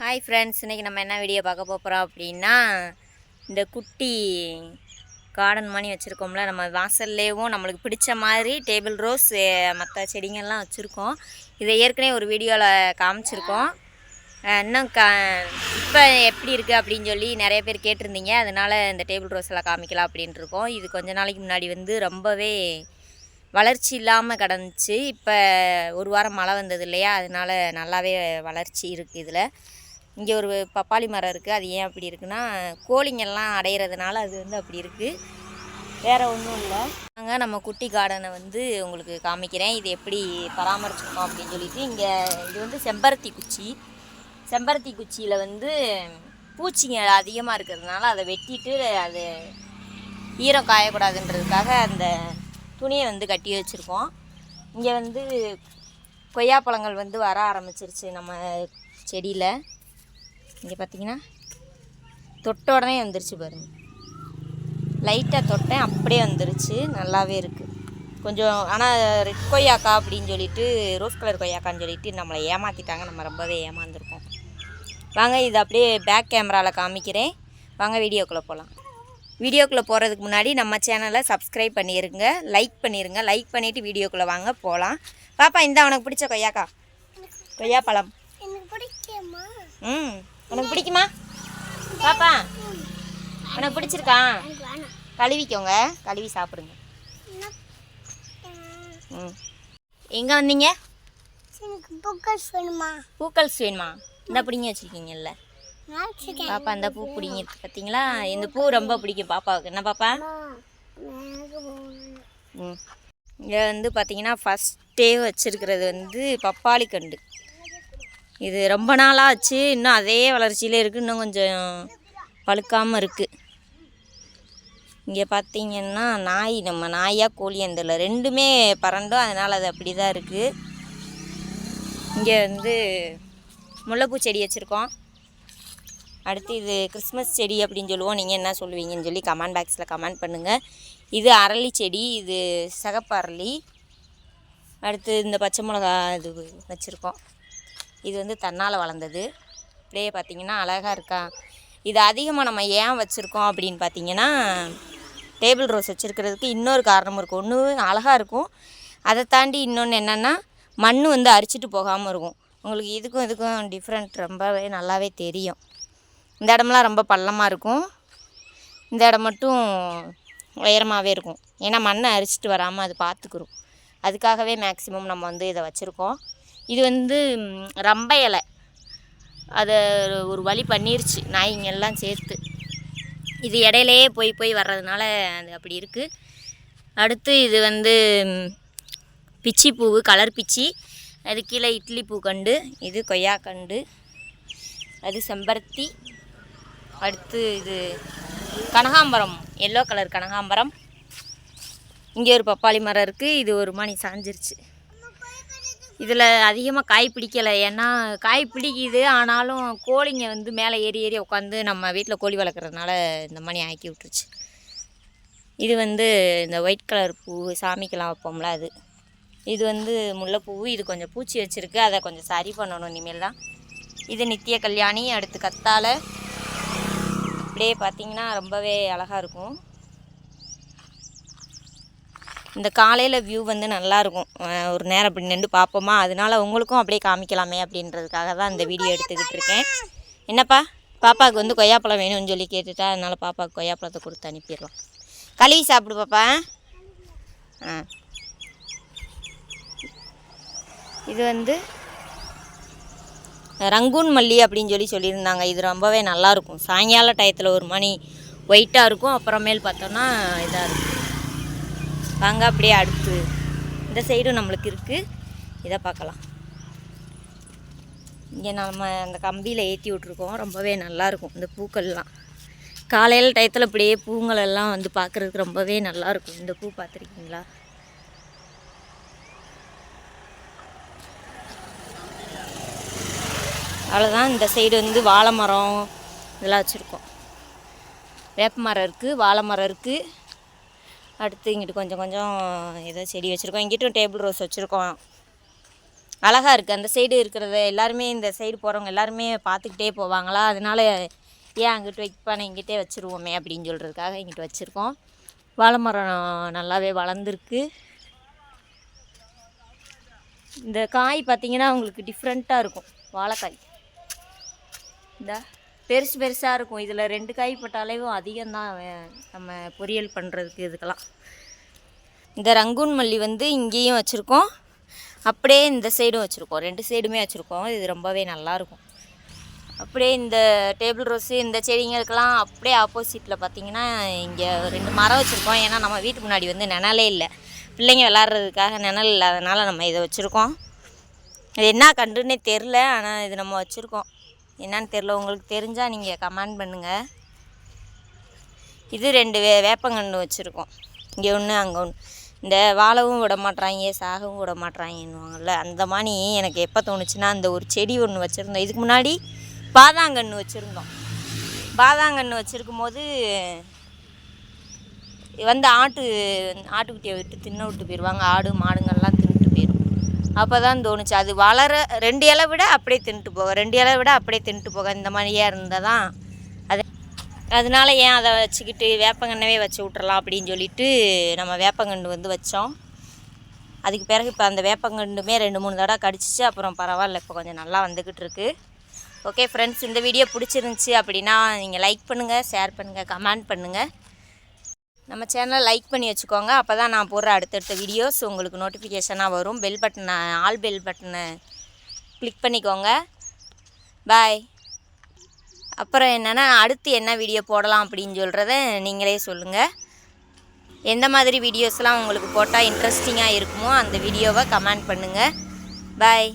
Hi friends, இன்றைக்கி நம்ம என்ன வீடியோ பார்க்க போகிறோம் அப்படின்னா, இந்த குட்டி கார்டன் மாதிரி வச்சுருக்கோம்ல, நம்ம வாசல்லேயும் நம்மளுக்கு பிடிச்ச மாதிரி டேபிள் ரோஸ் மற்ற செடிங்கள்லாம் வச்சுருக்கோம். இதை ஏற்கனவே ஒரு வீடியோவில் காமிச்சிருக்கோம். இன்னும் இப்போ எப்படி இருக்குது அப்படின்னு சொல்லி நிறைய பேர் கேட்டிருந்தீங்க. அதனால் இந்த டேபிள் ரோஸ் எல்லாம் காமிக்கலாம் அப்படின்ட்டுருக்கோம். இது கொஞ்ச நாளைக்கு முன்னாடி ரொம்பவே வளர்ச்சி இல்லாமல் கிடந்துச்சு. இப்போ ஒரு வாரம் மழை வந்தது இல்லையா, அதனால் நல்லாவே வளர்ச்சி இருக்குது. இதில் இங்கே ஒரு பப்பாளி மரம் இருக்குது. அது ஏன் அப்படி இருக்குன்னா, கோழிங்கெல்லாம் அடையிறதுனால அது அப்படி இருக்குது, வேறு ஒன்றும் இல்லை. நாங்கள் நம்ம குட்டி கார்டனை உங்களுக்கு காமிக்கிறேன். இது எப்படி பராமரிச்சிருக்கோம் அப்படின்னு சொல்லிட்டு. இங்கே இது செம்பருத்தி குச்சி. செம்பருத்தி குச்சியில் பூச்சிங்க அதிகமாக இருக்கிறதுனால அதை வெட்டிட்டு அது ஈரம் காயக்கூடாதுன்றதுக்காக அந்த துணியை கட்டி வச்சுருக்கோம். இங்கே கொய்யாப்பழங்கள் வர ஆரம்பிச்சிருச்சு நம்ம செடியில். இங்கே பார்த்தீங்கன்னா தொட்ட உடனே வந்துருச்சு பாருங்கள். லைட்டாக தொட்டேன், அப்படியே வந்துருச்சு. நல்லாவே இருக்குது கொஞ்சம். ஆனால் ரெட் கொய்யாக்கா அப்படின்னு சொல்லிட்டு, ரோஸ் கலர் கொய்யாக்கான்னு சொல்லிட்டு நம்மளை ஏமாற்றிட்டாங்க. நம்ம ரொம்பவே ஏமாந்துருக்கோம். வாங்க, இது அப்படியே பேக் கேமராவில் காமிக்கிறேன். வாங்க வீடியோக்குள்ளே போகலாம். வீடியோக்குள்ளே போகிறதுக்கு முன்னாடி நம்ம சேனலை சப்ஸ்கிரைப் பண்ணிடுங்க, லைக் பண்ணிடுங்க. லைக் பண்ணிவிட்டு வீடியோக்குள்ளே வாங்க போகலாம். பாப்பா, இந்த உனக்கு பிடிச்ச கொய்யாக்கா, கொய்யாப்பழம். உனக்கு பிடிக்குமா பாப்பா? உனக்கு பிடிச்சிருக்கா? கழுவிக்கோங்க, கழுவி சாப்பிடுங்க. எங்கே வந்தீங்க? பூக்கள்ஸ் வேணுமா? இந்த பிடிங்க வச்சுருக்கீங்கல்ல பாப்பா. அந்த பூ பிடிங்க பார்த்தீங்களா? இந்த பூ ரொம்ப பிடிக்கும் பாப்பாவுக்கு. என்ன பாப்பா? இங்கே பார்த்தீங்கன்னா ஃபஸ்ட்டே வச்சுருக்கிறது பப்பாளி கண்டு. இது ரொம்ப நாளாக ஆச்சு, இன்னும் அதே வளர்ச்சியிலே இருக்குது. இன்னும் கொஞ்சம் பழுக்காமல் இருக்குது. இங்கே பார்த்தீங்கன்னா நம்ம நாயாக கோழியந்தில் ரெண்டுமே பறண்டும், அதனால் அது அப்படி தான் இருக்குது. இங்கே முல்லைப்பூ செடி வச்சுருக்கோம். அடுத்து இது கிறிஸ்மஸ் செடி அப்படின்னு சொல்லுவோம். நீங்கள் என்ன சொல்லுவீங்கன்னு சொல்லி கமெண்ட் பாக்ஸில் கமெண்ட் பண்ணுங்கள். இது அரளி செடி, இது சிகப்பு அரளி. அடுத்து இந்த பச்சை மிளகா இது வச்சுருக்கோம். இது தன்னால் வளர்ந்தது. அப்படியே பார்த்திங்கன்னா அழகாக இருக்கா. இது அதிகமாக நம்ம ஏன் வச்சுருக்கோம் அப்படின்னு பார்த்திங்கன்னா, டேபிள் ரோஸ் வச்சுருக்கிறதுக்கு இன்னொரு காரணம் இருக்கும். ஒன்று அழகாக இருக்கும், அதை தாண்டி இன்னொன்று என்னென்னா மண் அரிச்சிட்டு போகாமல் இருக்கும். உங்களுக்கு இதுக்கும் டிஃப்ரெண்ட் ரொம்பவே நல்லாவே தெரியும். இந்த இடம்லாம் ரொம்ப பள்ளமாக இருக்கும், இந்த இடம் மட்டும் உயரமாகவே இருக்கும். ஏன்னா மண்ணை அரிச்சிட்டு வராமல் அது பார்த்துக்குறோம். அதுக்காகவே மேக்ஸிமம் நம்ம இதை வச்சுருக்கோம். இது ரம்ப இலை, அதை ஒரு வழி பண்ணிருச்சு நாய்ங்கெல்லாம் சேர்த்து. இது இடையிலையே போய் வர்றதுனால அது அப்படி இருக்குது. அடுத்து இது பிச்சி பூ, கலர் பிச்சி. அது கீழே இட்லி பூ கண்டு. இது கொய்யாக்கண்டு, அது செம்பருத்தி. அடுத்து இது கனகாம்பரம், எல்லோ கலர் கனகாம்பரம். இங்கே ஒரு பப்பாளி மரம் இருக்குது. இது ஒரு மணி சாஞ்சிருச்சு. இதில் அதிகமாக காய் பிடிக்கலை, ஏன்னா காய் பிடிக்குது, ஆனாலும் கோழிங்க மேலே ஏறி உட்காந்து நம்ம வீட்டில் கோழி வளர்க்குறதுனால இந்த மாதிரி ஆக்கி விட்டுருச்சு. இது இந்த ஒயிட் கலர் பூ, சாமிக்கெல்லாம் வைப்போம்ல அது. இது முல்லைப்பூ. இது கொஞ்சம் பூச்சி வச்சுருக்கு, அதை கொஞ்சம் சரி பண்ணணும் இனிமேல் தான். இது நித்திய கல்யாணி. அடுத்து கத்தாழை. அப்படியே பார்த்திங்கன்னா ரொம்பவே அழகாக இருக்கும். இந்த காலையில் வியூ நல்லாயிருக்கும். ஒரு நேரம் அப்படி நின்று பார்ப்போமா, அதனால் உங்களுக்கும் அப்படியே காமிக்கலாமே அப்படின்றதுக்காக தான் இந்த வீடியோ எடுத்துக்கிட்டு இருக்கேன். என்னப்பா, பாப்பாவுக்கு கொய்யாப்பழம் வேணும்னு சொல்லி கேட்டுட்டா, அதனால் பாப்பாவுக்கு கொய்யாப்பழத்தை கொடுத்து அனுப்பிடலாம். கழுவி சாப்பிடு பாப்பா. இது ரங்கூன் மல்லி அப்படின்னு சொல்லியிருந்தாங்க. இது ரொம்பவே நல்லாயிருக்கும். சாயங்கால டயத்தில் ஒரு மணி ஒயிட்டாக இருக்கும், அப்புறமேல் பார்த்தோன்னா இதாக இருக்கும். வாங்க அப்படியே அடுத்து இந்த சைடும் நம்மளுக்கு இருக்குது, இதை பார்க்கலாம். இங்கே நம்ம அந்த கம்பியில் ஏற்றி விட்ருக்கோம். ரொம்பவே நல்லாயிருக்கும் இந்த பூக்கள்லாம். காலையில் டயத்தில் அப்படியே பூங்களெல்லாம் பார்க்குறதுக்கு ரொம்பவே நல்லாயிருக்கும். இந்த பூ பார்த்துருக்கீங்களா? அவ்வளோதான். இந்த சைடு வாழை மரம் இதெல்லாம் வச்சுருக்கோம். வேப்ப மரம் இருக்குது, வாழை மரம் இருக்குது. அடுத்து இங்கிட்டு கொஞ்சம் ஏதோ செடி வச்சுருக்கோம். இங்கிட்டும் டேபிள் ரோஸ் வச்சுருக்கோம். அழகாக இருக்குது. அந்த சைடு இருக்கிறத எல்லாருமே, இந்த சைடு போகிறவங்க எல்லாருமே பார்த்துக்கிட்டே போவாங்களா, அதனால் ஏன் அங்கிட்டு வைப்பானே இங்கிட்டே வச்சுருவோமே அப்படின்னு சொல்கிறதுக்காக இங்கிட்டு வச்சுருக்கோம். வாழை மரம் நல்லாவே வளர்ந்துருக்கு. இந்த காய் பார்த்திங்கன்னா உங்களுக்கு டிஃப்ரெண்ட்டாக இருக்கும். வாழைக்காய் இந்த பெருசு பெருசாக இருக்கும். இதில் 2 காய் போட்டாலேயும் அதிகம்தான் நம்ம பொரியல் பண்ணுறதுக்கு. இதுக்கெல்லாம் இந்த ரங்கூன் மல்லி வந்து இங்கேயும் வச்சுருக்கோம், அப்படியே இந்த சைடும் வச்சுருக்கோம். 2 சைடுமே வச்சுருக்கோம். இது ரொம்பவே நல்லாயிருக்கும். அப்படியே இந்த டேபிள் ரோஸு இந்த செடிங்களுக்கெல்லாம் அப்படியே ஆப்போசிட்டில் பார்த்திங்கன்னா இங்கே 2 மரம் வச்சுருக்கோம். ஏன்னா நம்ம வீட்டுக்கு முன்னாடி வந்து நிழலே இல்லை, பிள்ளைங்க விளாட்றதுக்காக நிழல் இல்லாதனால நம்ம இதை வச்சுருக்கோம். இது என்ன கண்டுன்னே தெரில, ஆனால் இது நம்ம வச்சுருக்கோம். என்னன்னு தெரில, உங்களுக்கு தெரிஞ்சால் நீங்கள் கமெண்ட் பண்ணுங்கள். இது 2 வேப்பங்கன்று வச்சுருக்கோம். இங்கே ஒன்று அங்கே ஒன்று. இந்த வாழவும் விட மாட்றாங்க, சாகவும் விட மாட்றாங்கன்னுவாங்கள்ல, அந்த மாதிரி எனக்கு எப்போ தோணுச்சுன்னா அந்த ஒரு செடி ஒன்று வச்சுருந்தோம். இதுக்கு முன்னாடி பாதாங்கன்று வச்சுருந்தோம். பாதாங்கன்று வச்சுருக்கும் போது வந்து ஆட்டுக்குட்டியை விட்டு தின்ன விட்டு போயிடுவாங்க. ஆடு மாடுங்கள்லாம் தின்னுட்டு போயிடும். அப்போ தான் தோணுச்சு அது வளர 2 இலை விட அப்படியே தின்ட்டு போக, 2 இலை விட அப்படியே தின்ட்டு போக, இந்த மாதிரியே இருந்தால் தான் அது. அதனால ஏன் அதை வச்சுக்கிட்டு வேப்பங்கன்னவே வச்சு விட்றலாம் அப்படின்னு சொல்லிட்டு நம்ம வேப்பங்கன்று வந்து வச்சோம். அதுக்கு பிறகு இப்போ அந்த வேப்பங்கன்றுமே 2-3 தடவை கடிச்சிச்சு. அப்புறம் பரவாயில்ல, இப்போ கொஞ்சம் நல்லா வந்துக்கிட்டு இருக்கு. ஓகே ஃப்ரெண்ட்ஸ், இந்த வீடியோ பிடிச்சிருந்துச்சி அப்படின்னா நீங்கள் லைக் பண்ணுங்கள், ஷேர் பண்ணுங்கள், கமெண்ட் பண்ணுங்கள். நம்ம சேனலை லைக் பண்ணி வச்சுக்கோங்க. அப்போ தான் நான் போடுற அடுத்தடுத்த வீடியோஸ் உங்களுக்கு நோட்டிஃபிகேஷனாக வரும். பெல் பட்டனை, ஆல் பெல் பட்டனை கிளிக் பண்ணிக்கோங்க. பாய். அப்புறம் என்னென்னா, அடுத்து என்ன வீடியோ போடலாம் அப்படின்னு சொல்கிறத நீங்களே சொல்லுங்கள். எந்த மாதிரி வீடியோஸ்லாம் உங்களுக்கு போட்டால் இன்ட்ரெஸ்டிங்காக இருக்குமோ அந்த வீடியோவை கமெண்ட் பண்ணுங்கள். பாய்.